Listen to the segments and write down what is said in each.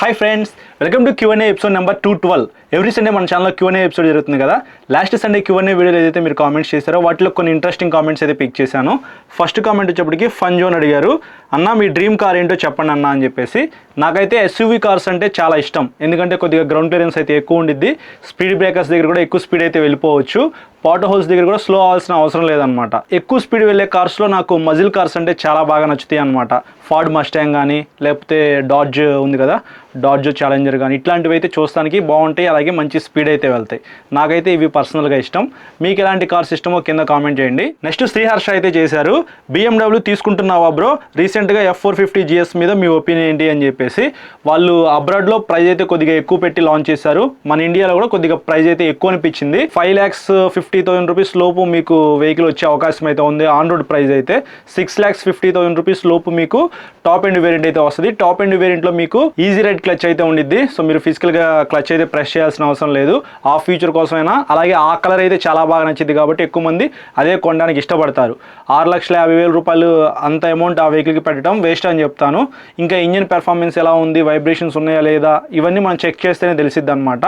Hi friends, welcome to Q&A episode number 212. Every Sunday మన ఛానల్లో Q&A episode జరుగుతుంది కదా. లాస్ట్ సండే Q&A వీడియోలో ఏదైతే మీరు కామెంట్స్ చేశారో వాటిలో కొన్ని ఇంట్రెస్టింగ్ కామెంట్స్ అయితే పిక్ చేశాను. ఫస్ట్ కామెంట్ వచ్చేప్పటికి ఫన్ జోన్ అడిగారు, అన్న మీ డ్రీమ్ కార్ ఏంటో చెప్పండి అన్న అని చెప్పేసి. నాకైతే SUV కార్స్ అంటే చాలా ఇష్టం, ఎందుకంటే కొద్దిగా గ్రౌండ్ క్లియరెన్స్ అయితే ఎక్కువ ఉండిద్ది, స్పీడ్ బ్రేకర్స్ దగ్గర కూడా ఎక్కువ స్పీడ్ అయితే వెళ్ళిపోవచ్చు, పాట్ హోల్స్ దగ్గర కూడా స్లో అవ్వాల్సిన అవసరం లేదనమాట. ఎక్కువ స్పీడ్ వెళ్ళే కార్స్లో నాకు మజిల్ కార్స్ అంటే చాలా బాగా నచ్చుతాయి అనమాట. ఫార్డ్ మస్టాంగ్ కానీ లేకపోతే డాడ్జ్ ఉంది కదా, డాడ్జ్ ఛాలెంజర్ కానీ ఇట్లాంటివి అయితే చూస్తానికి బాగుంటాయి, అలాగే మంచి స్పీడ్ అయితే వెళ్తాయి. నాకైతే ఇవి పర్సనల్గా ఇష్టం. మీకు ఎలాంటి కార్స్ ఇష్టమో కింద కామెంట్ చేయండి. నెక్స్ట్ శ్రీహర్ష అయితే చేశారు, BMW తీసుకుంటున్నావా బ్రో, రీసెంట్గా F450 GS మీద మీ ఒపీనియన్ ఏంటి అని చెప్పేసి. వాళ్ళు అబ్రాడ్లో ప్రైజ్ అయితే కొద్దిగా ఎక్కువ పెట్టి లాంచ్ చేశారు, మన ఇండియాలో కూడా కొద్దిగా ప్రైజ్ అయితే ఎక్కువ అనిపించింది. 5,50,000 రూపీస్ లోపు మీకు వెహికల్ వచ్చే అవకాశం అయితే ఉంది. ఆన్ రోడ్ ప్రైజ్ అయితే 6,50,000 రూపీస్ లోపు మీకు టాప్ ఎండ్ వేరియంట్ అయితే వస్తుంది. టాప్ ఎండ్ వేరియంట్లో మీకు ఈజీ రైడ్ క్లచ్ అయితే ఉండిద్ది, సో మీరు ఫిజికల్గా క్లచ్ అయితే ప్రెస్ చేయాల్సిన అవసరం లేదు. ఆ ఫీచర్ కోసమైనా, అలాగే ఆ కలర్ అయితే చాలా బాగా నచ్చింది కాబట్టి ఎక్కువ మంది అదే కొనడానికి ఇష్టపడతారు. 6,50,000 రూపాయలు అంత అమౌంట్ ఆ వెహికల్కి పెట్టడం వేస్ట్ అని చెప్తాను. ఇంకా ఇంజిన్ పెర్ఫార్మెన్స్ ఎలా ఉంది, వైబ్రేషన్స్ ఉన్నాయా లేదా, ఇవన్నీ మనం చెక్ చేస్తేనే తెలిసిద్ది అనమాట.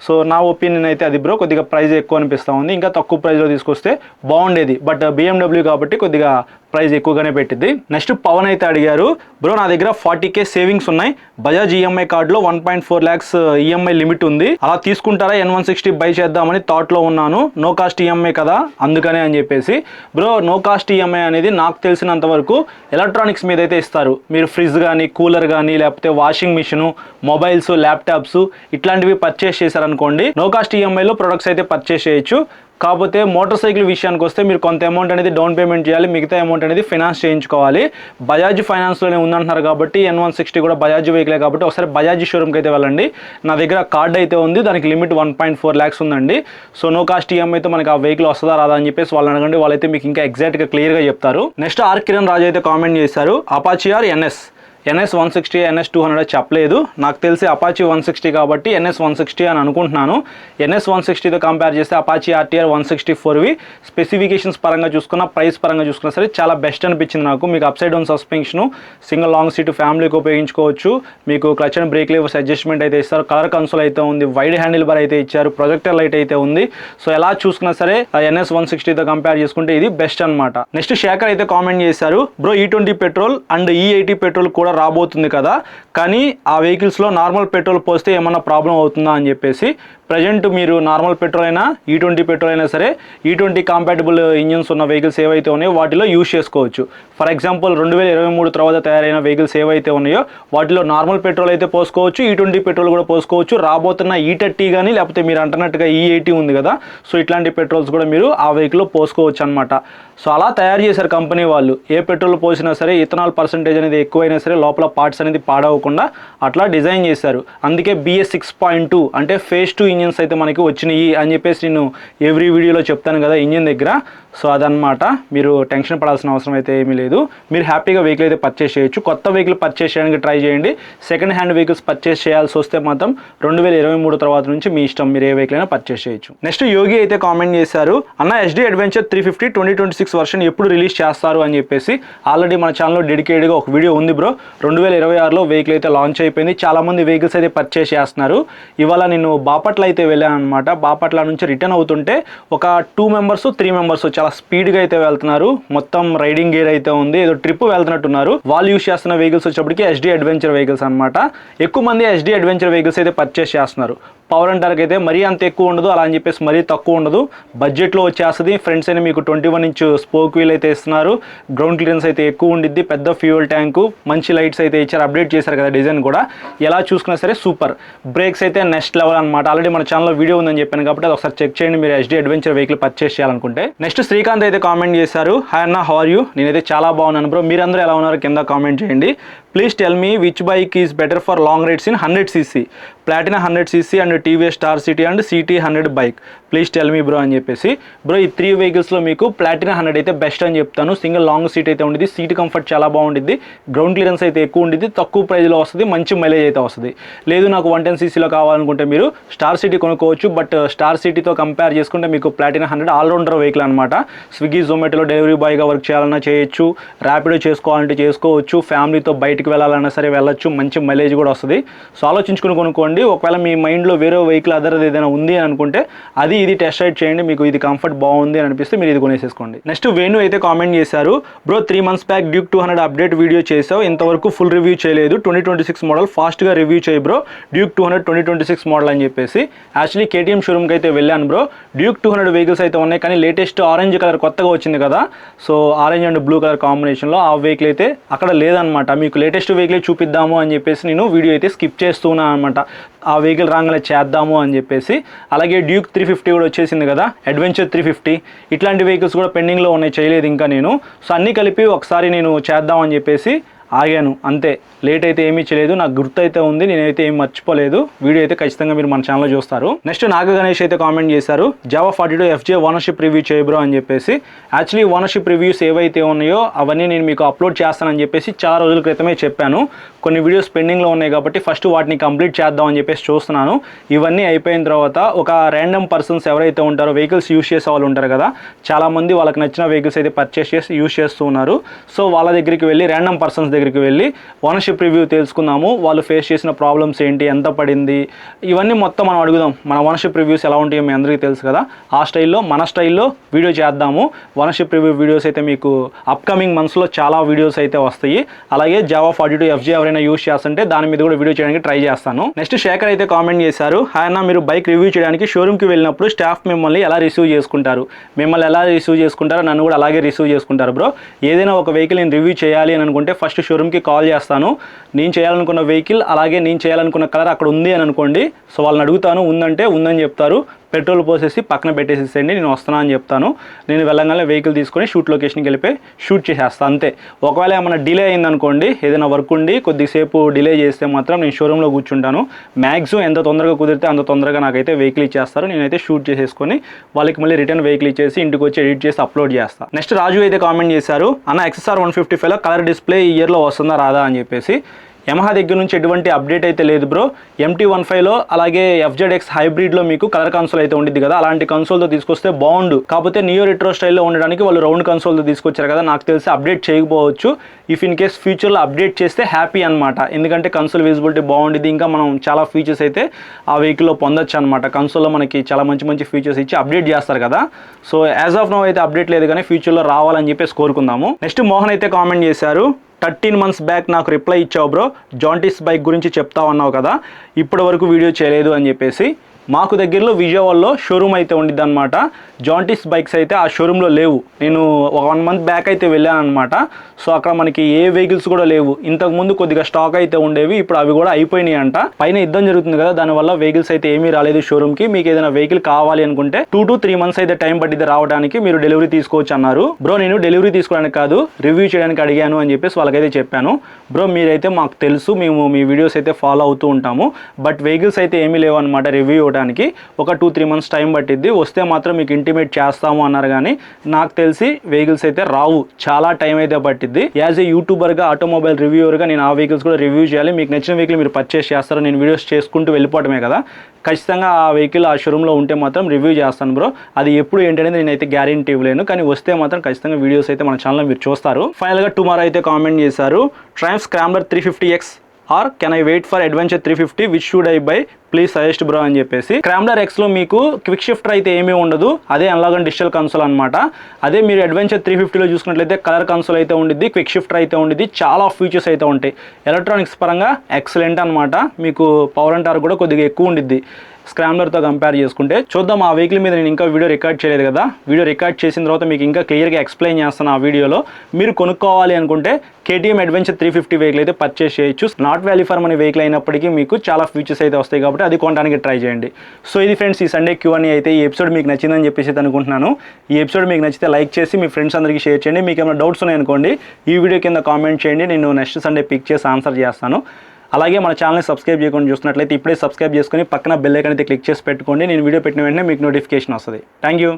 సో నా ఒపీనియన్ అయితే అది బ్రో, కొద్దిగా ప్రైస్ ఎక్కువ అనిపిస్తూ ఉంది. ఇంకా తక్కువ ప్రైస్లో తీసుకొస్తే బాగుండేది, బట్ BMW కాబట్టి కొద్దిగా ప్రైస్ ఎక్కువగానే పెట్టింది. నెక్స్ట్ పవన్ అయితే అడిగారు, బ్రో నా దగ్గర 40K సేవింగ్స్ ఉన్నాయి, బజాజ్ EMI కార్డులో 1.4 lakhs EMI లిమిట్ ఉంది, అలా తీసుకుంటారా N160 బై చేద్దామని థాట్లో ఉన్నాను, నో కాస్ట్ EMI కదా అందుకనే అని చెప్పేసి. బ్రో నో కాస్ట్ EMI అనేది నాకు తెలిసినంత వరకు ఎలక్ట్రానిక్స్ మీద అయితే ఇస్తారు. మీరు ఫ్రిడ్జ్ కానీ, కూలర్ కానీ, లేకపోతే వాషింగ్ మిషను, మొబైల్స్, ల్యాప్టాప్స్ ఇట్లాంటివి పర్చేస్ చేశారనుకోండి, నో కాస్ట్ EMIలో ప్రొడక్ట్స్ అయితే పర్చేస్ చేయొచ్చు. కాకపోతే మోటార్ సైకిల్ విషయానికి వస్తే మీరు కొంత అమౌంట్ అనేది డౌన్ పేమెంట్ చేయాలి, మిగతా అమౌంట్ అనేది ఫైనాన్స్ చేయించుకోవాలి. బజాజ్ ఫైనాన్స్లోనే ఉందంటున్నారు కాబట్టి N160 కూడా బజాజ్ వెహికలే కాబట్టి ఒకసారి బజాజ్ షోరూమ్కి అయితే వెళ్ళండి. నా దగ్గర కార్డ్ అయితే ఉంది, దానికి లిమిట్ 1.4 lakhs ఉందండి. సో నో కాస్ట్ EMIతో మనకి ఆ వెహికల్ వస్తుందా రాదా అని చెప్పేసి వాళ్ళని అడగండి, వాళ్ళైతే మీకు ఇంకా ఎగ్జాక్ట్గా క్లియర్గా చెప్తారు. నెక్స్ట్ ఆర్ కిరణ్ రాజు అయితే కామెంట్ చేశారు, అపాచీ ఆర్ NS 160, NS 200 చెప్పలేదు, నాకు తెలిసి అపాచీ 160 కాబట్టి NS 160 అని అనుకుంటున్నాను. NS 160తో కంపేర్ చేస్తే అపాచీ RTR 164వి స్పెసిఫికేషన్స్ పరంగా చూసుకున్నా, ప్రైస్ పరంగా చూసుకున్నా సరే చాలా బెస్ట్ అనిపించింది నాకు. మీకు up side down suspension, single long seat ఫ్యామిలీకి ఉపయోగించుకోవచ్చు, మీకు clutch and break levers adjustment అయితే ఇస్తారు, కలర్ కన్సోల్ అయితే ఉంది, వైడ్ హ్యాండిల్ బార్ అయితే ఇచ్చారు, ప్రొజెక్టర్ లైట్ అయితే ఉంది. సో ఎలా చూసుకున్నా సరే NS 160తో కంపేర్ చేసుకుంటే ఇది బెస్ట్ అనమాట. నెక్స్ట్ శేఖర్ అయితే కామెంట్ చేశారు, bro E20 petrol and E80 petrol కూడా రాబోతుంది కదా, కానీ ఆ వెహికల్స్లో నార్మల్ పెట్రోల్ పోస్తే ఏమన్నా ప్రాబ్లం అవుతుందా అని చెప్పేసి. ప్రజెంట్ మీరు నార్మల్ పెట్రోల్ అయినా, E20 పెట్రోల్ అయినా సరే, E20 కాంపాటబుల్ ఇంజిన్స్ ఉన్న వెహికల్స్ ఏవైతే ఉన్నాయో వాటిలో యూజ్ చేసుకోవచ్చు. ఫర్ ఎగ్జాంపుల్ 2023 తర్వాత తయారైన వెహికల్స్ ఏవైతే ఉన్నాయో వాటిలో నార్మల్ పెట్రోల్ అయితే పోసుకోవచ్చు, E20 పెట్రోల్ కూడా పోసుకోవచ్చు. రాబోతున్న E30 కానీ, లేకపోతే మీరు అంటున్నట్టుగా E80 ఉంది కదా, సో ఇట్లాంటి పెట్రోల్స్ కూడా మీరు ఆ వెహికల్లో పోసుకోవచ్చు అనమాట. సో అలా తయారు చేశారు కంపెనీ వాళ్ళు. ఏ పెట్రోల్ పోసినా సరే ఇథనాల్ పర్సెంటేజ్ అనేది ఎక్కువైనా సరే లోపల పార్ట్స్ అనేది పాడవకుండా అట్లా డిజైన్ చేశారు. అందుకే BS 6.2 అంటే phase 2 ఇంజిన్స్ అయితే మనకి వచ్చినాయి అని చెప్పేసి నేను ఎవ్రీ వీడియోలో చెప్తాను కదా ఇంజిన్ దగ్గర. సో అదనమాట, మీరు టెన్షన్ పడాల్సిన అవసరం అయితే ఏమీ లేదు. మీరు హ్యాపీగా వెహికల్ అయితే పర్చేస్ చేయొచ్చు. కొత్త వెహికల్ పర్చేస్ చేయడానికి ట్రై చేయండి. సెకండ్ హ్యాండ్ వెహికల్స్ పర్చేస్ చేయాల్సి వస్తే మాత్రం 2023 తర్వాత నుంచి మీ ఇష్టం, మీరు ఏ వెహికల్ అయినా పర్చేస్ చేయొచ్చు. నెక్స్ట్ యోగి అయితే కామెంట్ చేశారు, అన్న SD అడ్వెంచర్ 350 2026 వర్షన్ ఎప్పుడు రిలీజ్ చేస్తారు అని చెప్పేసి. ఆల్రెడీ మన ఛానల్లో డెడికేటెడ్గా ఒక వీడియో ఉంది బ్రో. 2026లో వెహికల్ అయితే లాంచ్ అయిపోయింది, చాలామంది వెహికల్స్ అయితే పర్చేస్ చేస్తున్నారు. ఇవాళ నేను బాపట్ల అయితే వెళ్ళాను అనమాట. బాపట్ల నుంచి రిటర్న్ అవుతుంటే ఒక 2 members 3 members చాలా స్పీడ్గా అయితే వెళ్తున్నారు. మొత్తం రైడింగ్ గేర్ అయితే ఉంది, ఏదో ట్రిప్ వెళ్తున్నట్టున్నారు. వాళ్ళు యూస్ చేస్తున్న వెహికల్స్ వచ్చేప్పటికి SD అడ్వెంచర్ వెహికల్స్ అనమాట. ఎక్కువ మంది SD అడ్వెంచర్ వెహికల్స్ అయితే పర్చేస్ చేస్తున్నారు. పవర్ అండ్ టార్క్ అయితే మరీ అంత ఎక్కువ ఉండదు, అలా అని చెప్పేసి మరీ తక్కువ ఉండదు, బడ్జెట్లో వచ్చేస్తుంది. ఫ్రంట్స్ అయినా మీకు 21-inch స్పోక్ వీల్ అయితే ఇస్తున్నారు, గ్రౌండ్ క్లియరెన్స్ అయితే ఎక్కువ ఉండిద్ది, పెద్ద ఫ్యూయల్ ట్యాంకు, మంచి లైట్స్ అయితే ఇచ్చారు, అప్డేట్ చేశారు కదా డిజైన్ కూడా. ఎలా చూసుకున్నా సరే సూపర్. బ్రేక్స్ అయితే నెక్స్ట్ లెవెల్ అనమాట. ఆల్రెడీ మన ఛానల్లో వీడియో ఉందని చెప్పాను కాబట్టి అది ఒకసారి చెక్ చేయండి మీరు SD అడ్వెంచర్ వెహికల్ పర్చేస్ చేయాలనుకుంటే. నెక్స్ట్ శ్రీకాంత్ అయితే కామెంట్ చేశారు, హాయ్ అన్న, హౌ ఆర్ యూ, నేనైతే చాలా బాగున్నాను బ్రో, మీరందరూ ఎలా ఉన్నారు కింద కామెంట్ చేయండి. Please tell me which bike is better for long rides in 100cc, Platina 100cc and TVS star city and CT 100 bike, please tell me bro అని చెప్పేసి. బ్రో ఈ 3 వెహికల్స్లో మీకు ప్లాటినా 100 అయితే బెస్ట్ అని చెప్తాను. సింగిల్ లాంగ్ సీట్ అయితే ఉంటుంది, సీట్ కంఫర్ట్ చాలా బాగుంటుంది, గ్రౌండ్ క్లియరెన్స్ అయితే ఎక్కువ ఉంటుంది, తక్కువ ప్రైస్లో వస్తుంది, మంచి మైలేజ్ అయితే వస్తుంది. లేదు నాకు 110cc కావాలనుకుంటే మీరు స్టార్ సిటీ కొనుక్కోవచ్చు, బట్ స్టార్ సిటీతో కంపేర్ చేసుకుంటే మీకు ప్లాటినా 100 ఆల్రౌండర్ వెహికల్ అనమాట. స్విగ్గీ జొమాటోలో డెలివరీ బాయ్గా వర్క్ చేయాలన్నా చేయొచ్చు, ర్యాపిడో చేసుకోవాలంటే చేసుకోవచ్చు, ఫ్యామిలీతో బయట బయటికి వెళ్ళాలన్నా సరే వెళ్ళొచ్చు, మంచి మైలేజ్ కూడా వస్తుంది. సో ఆలోచించుకుని కొనుక్కోండి. ఒకవేళ మీ మైండ్లో వేరే వెహికల్ అదర్ ఏదైనా ఉంది అని అనుకుంటే అది ఇది టెస్ట్ రైడ్ చేయండి, మీకు ఇది కంఫర్ట్ బాగుంది అని అనిపిస్తే మీరు ఇది కొనేసేసుకోండి. నెక్స్ట్ వేణు అయితే కామెంట్ చేశారు, bro 3 months back Duke 200 update video చేసావు, ఇంతవరకు ఫుల్ రివ్యూ చేయలేదు, 2026 మోడల్ ఫాస్ట్గా రివ్యూ చేయి బ్రో, డ్యూక్ 200 2026 మోడల్ అని చెప్పేసి. యాక్చువల్లీ కేటీఎం షోరూమ్కి అయితే వెళ్ళాను బ్రో. డ్యూక్ 200 వెహికల్స్ అయితే ఉన్నాయి, కానీ లేటెస్ట్ ఆరెంజ్ కలర్ కొత్తగా వచ్చింది కదా, so orange and blue colour కాంబినేషన్లో ఆ వెహికల్ అయితే అక్కడ లేదనమాట. మీకు లేటెస్ట్ వెహికల్ చూపిద్దాము అని చెప్పేసి నేను వీడియో అయితే స్కిప్ చేస్తున్నాను అనమాట, ఆ వెహికల్ రాగానే చేద్దాము అని చెప్పేసి. అలాగే డ్యూక్ 350 కూడా వచ్చేసింది కదా, అడ్వెంచర్ 350, ఇట్లాంటి వెహికల్స్ కూడా పెండింగ్లో ఉన్నాయి, చేయలేదు ఇంకా నేను. సో అన్నీ కలిపి ఒకసారి నేను చేద్దామని చెప్పేసి ఆగాను అంతే. లేట్ అయితే ఏమీ చేయలేదు, నాకు గుర్తు అయితే ఉంది, నేనైతే ఏం మర్చిపోలేదు. వీడియో అయితే ఖచ్చితంగా మీరు మన ఛానల్లో చూస్తారు. నెక్స్ట్ నాగ గణేష్ అయితే కామెంట్ చేశారు, జావా 42 FJ ఓనర్షిప్ రివ్యూ చేయబ్రో అని చెప్పేసి. యాక్చువల్లీ ఓనర్షిప్ రివ్యూస్ ఏవైతే ఉన్నాయో అవన్నీ నేను మీకు అప్లోడ్ చేస్తానని చెప్పేసి చాలా రోజుల క్రితమే చెప్పాను. కొన్ని వీడియోస్ పెండింగ్లో ఉన్నాయి కాబట్టి ఫస్ట్ వాటిని కంప్లీట్ చేద్దామని చెప్పేసి చూస్తున్నాను. ఇవన్నీ అయిపోయిన తర్వాత ఒక ర్యాండమ్ పర్సన్స్ ఎవరైతే ఉంటారో, వెహికల్స్ యూస్ చేసే వాళ్ళు ఉంటారు కదా, చాలామంది వాళ్ళకి నచ్చిన వెహికల్స్ అయితే పర్చేస్ చేసి యూస్ చేస్తూ ఉన్నారు. సో వాళ్ళ దగ్గరికి వెళ్ళి, ర్యాండమ్ పర్సన్స్ దగ్గరికి వెళ్ళి ఓనర్షిప్ రివ్యూ తెలుసుకుందాము, వాళ్ళు ఫేస్ చేసిన ప్రాబ్లమ్స్ ఏంటి, ఎంత పడింది, ఇవన్నీ మొత్తం మనం అడుగుదాం. మన ఓనర్షిప్ రివ్యూస్ ఎలా ఉంటాయో మీ అందరికీ తెలుసు కదా, ఆ స్టైల్లో మన స్టైల్లో వీడియో చేద్దాము. ఓనర్షిప్ రివ్యూ వీడియోస్ అయితే మీకు అప్కమింగ్ మంత్స్లో చాలా వీడియోస్ అయితే వస్తాయి. అలాగే జావా 42 FJ ఎవరైనా యూస్ చేస్తుంటే దాని మీద కూడా వీడియో చేయడానికి ట్రై చేస్తాను. నెక్స్ట్ శేఖర్ అయితే కామెంట్ చేశారు, హాయ్ అన్న, మీరు బైక్ రివ్యూ చేయడానికి షోరూమ్కి వెళ్ళినప్పుడు స్టాఫ్ మిమ్మల్ని ఎలా రిసీవ్ చేసుకుంటారు? మిమ్మల్ని ఎలా రిసీవ్ చేసుకుంటారో నన్ను కూడా అలాగే రిసీవ్ చేసుకుంటారు బ్రో. ఏదైనా ఒక వెహికల్ నేను రివ్యూ చేయాలి అని అనుకుంటే ఫస్ట్ షోరూమ్కి కాల్ చేస్తాను, నేను చేయాలనుకున్న వెహికల్ అలాగే నేను చేయాలనుకున్న కలర్ అక్కడ ఉంది అని అనుకోండి. సో వాళ్ళని అడుగుతాను, ఉందంటే ఉందని చెప్తారు, పెట్రోల్ పోసేసి పక్కన పెట్టేసేసేయండి, నేను వస్తున్నా అని చెప్తాను. నేను వెళ్ళగానే వెహికల్ తీసుకొని షూట్ లొకేషన్కి వెళ్ళిపోయి షూట్ చేసేస్తాను అంతే. ఒకవేళ ఏమైనా డిలే అయిందనుకోండి, ఏదైనా వర్క్ ఉండి కొద్దిసేపు డిలే చేస్తే మాత్రం నేను షోరూంలో కూర్చుంటాను. మ్యాక్సిమం ఎంత తొందరగా కుదిరితే అంత తొందరగా నాకైతే వెహికల్ ఇచ్చేస్తారు, నేనైతే షూట్ చేసేసుకొని వాళ్ళకి మళ్ళీ రిటర్న్ వెహికల్ ఇచ్చేసి ఇంటికి వచ్చి ఎడిట్ చేసి అప్లోడ్ చేస్తాను. నెక్స్ట్ రాజు అయితే కామెంట్ చేశారు, అన్న XSR 155లో కలర్ డిస్ప్లే ఈ ఇయర్లో వస్తుందా రాదా అని చెప్పేసి. యమహా దగ్గర నుంచి ఎటువంటి అప్డేట్ అయితే లేదు బ్రో. MT-15లో అలాగే FZX హైబ్రిడ్లో మీకు కలర్ కన్సోల్ అయితే ఉండిద్ది కదా, అలాంటి కన్సోల్తో తీసుకొస్తే బాగుండు. కాకపోతే నియో రెట్రో స్టైల్లో ఉండడానికి వాళ్ళు రౌండ్ కన్సోల్తో తీసుకొచ్చారు కదా, నాకు తెలిసి అప్డేట్ చేయకపోవచ్చు. ఇఫ్ ఇన్ కేస్ ఫ్యూచర్లో అప్డేట్ చేస్తే హ్యాపీ అనమాట, ఎందుకంటే కన్సోల్ విజిబిలిటీ బాగుండిద్ది, ఇంకా మనం చాలా ఫీచర్స్ అయితే ఆ వెహికల్లో పొందొచ్చు అనమాట. కన్సోల్లో మనకి చాలా మంచి మంచి ఫీచర్స్ ఇచ్చి అప్డేట్ చేస్తారు కదా. సో యాజ్ ఆఫ్ నౌ అయితే అప్డేట్ లేదు, కానీ ఫ్యూచర్లో రావాలని చెప్పేసి కోరుకుందాము. నెక్స్ట్ మోహన్ అయితే కామెంట్ చేశారు, 13 months బ్యాక్ నాకు రిప్లై ఇచ్చావు బ్రో, జాంటీస్ బైక్ గురించి చెప్తావు అన్నావు కదా, ఇప్పటి వరకు వీడియో చేయలేదు అని చెప్పేసి. మాకు దగ్గరలో విజయవాడలో షోరూమ్ అయితే ఉండిద్ది అనమాట. జాంటీస్ బైక్స్ అయితే ఆ షోరూంలో లేవు. నేను 1 month బ్యాక్ అయితే వెళ్ళాను అనమాట. సో అక్కడ మనకి ఏ వెహికల్స్ కూడా లేవు. ఇంతకుముందు కొద్దిగా స్టాక్ అయితే ఉండేవి, ఇప్పుడు అవి కూడా అయిపోయినాయి అంట. పైన యుద్ధం జరుగుతుంది కదా, దానివల్ల వెహికల్స్ అయితే ఏమీ రాలేదు షోరూమ్కి. మీకు ఏదైనా వెహికల్ కావాలి అనుకుంటే 2 to 3 months అయితే టైం పట్టింది రావడానికి, మీరు డెలివరీ తీసుకోవచ్చు అన్నారు. బ్రో నేను డెలివరీ తీసుకోవడానికి కాదు, రివ్యూ చేయడానికి అడిగాను అని చెప్పేసి వాళ్ళకైతే చెప్పాను. బ్రో మీరైతే మాకు తెలుసు, మేము మీ వీడియోస్ అయితే ఫాలో అవుతూ ఉంటాము, బట్ వెహికల్స్ అయితే ఏమీ లేవు అనమాట రివ్యూ ఇవ్వడానికి. ఒక 2-3 months టైం పట్టిద్ది, వస్తే మాత్రం మీకు ఇంటిమేట్ చేస్తాము అన్నారు. కానీ నాకు తెలిసి వెహికల్స్ అయితే రావు, చాలా టైం అయితే పట్టిద్ది. యాజ్ ఏ యూట్యూబర్గా, ఆటోమొబైల్ రివ్యూవర్గా నేను ఆ వెహికల్స్ కూడా రివ్యూ చేయాలి. మీకు నచ్చిన వెహికల్ మీరు పర్చేస్ చేస్తారు, నేను వీడియోస్ చేసుకుంటూ వెళ్ళిపోవడమే కదా. ఖచ్చితంగా ఆ వెహికల్ ఆ షోరూంలో ఉంటే మాత్రం రివ్యూ చేస్తాను బ్రో. అది ఎప్పుడు ఏంటనేది నేనైతే గ్యారెంటీ ఇవ్వలేను, కానీ వస్తే మాత్రం ఖచ్చితంగా వీడియోస్ అయితే మన ఛానల్లో మీరు చూస్తారు. ఫైనల్గా టుమారో అయితే కామెంట్ చేశారు, Triumph Scrambler 350X or can I wait for Adventure 350, which should I buy, please suggest bro అని చెప్పేసి. స్క్రాంబ్లర్ Xలో మీకు క్విక్ షిఫ్టర్ అయితే ఏమీ ఉండదు, అదే అనలాగ్ అండ్ డిజిటల్ కన్సోల్ అనమాట. అదే మీరు అడ్వెంచర్ 350లో చూసుకున్నట్లయితే కలర్ కన్సోల్ అయితే ఉండిద్ది, క్విక్ షిఫ్టర్ అయితే ఉండిద్ది, చాలా ఫీచర్స్ అయితే ఉంటాయి. ఎలక్ట్రానిక్స్ పరంగా ఎక్సలెంట్ అనమాట. మీకు పవర్ అండ్ టార్క్ కూడా కొద్దిగా ఎక్కువ ఉండిద్ది స్క్రాంబ్లర్తో కంపేర్ చేసుకుంటే. చూద్దాం, ఆ వెహికల్ మీద నేను ఇంకా వీడియో రికార్డ్ చేయలేదు కదా, వీడియో రికార్డ్ చేసిన తర్వాత మీకు ఇంకా క్లియర్గా ఎక్స్ప్లెయిన్ చేస్తాను ఆ వీడియోలో. మీరు కొనుక్కోవాలి అనుకుంటే KTM అడ్వెంచర్ 350 వెహికల్ అయితే పర్చేస్ చేయొచ్చు. Not value for money vehicle అయినప్పటికీ మీకు చాలా ఫీచర్స్ అయితే వస్తాయి కాబట్టి అది కొనడానికి ట్రై చేయండి. సో ఇది ఫ్రెండ్స్, ఈ సండే Q&A అయితే. ఈ ఎపిసోడ్ మీకు నచ్చిందని చెప్పేసి అనుకుంటున్నాను. ఈ ఎపిసోడ్ మీకు నచ్చితే లైక్ చేసి మీ ఫ్రెండ్స్ అందరికీ షేర్ చేయండి. మీకు ఏమైనా డౌట్స్ ఉన్నాయనుకోండి ఈ వీడియో కింద కామెంట్ చేయండి, నేను నెక్స్ట్ సండే పిక్ చేసి ఆన్సర్ చేస్తాను. అలాగే మన ఛానల్ని సబ్స్క్రైబ్ చేయకుండా చూస్తున్నట్లయితే ఇప్పుడే సబ్స్క్రైబ్ చేసుకొని పక్కన బెల్ ఐకాన్ అయితే క్లిక్ చేసి పెట్టుకోండి. నేను వీడియో పెట్టిన వెంటనే మీకు నోటిఫికేషన్ వస్తుంది. Thank you.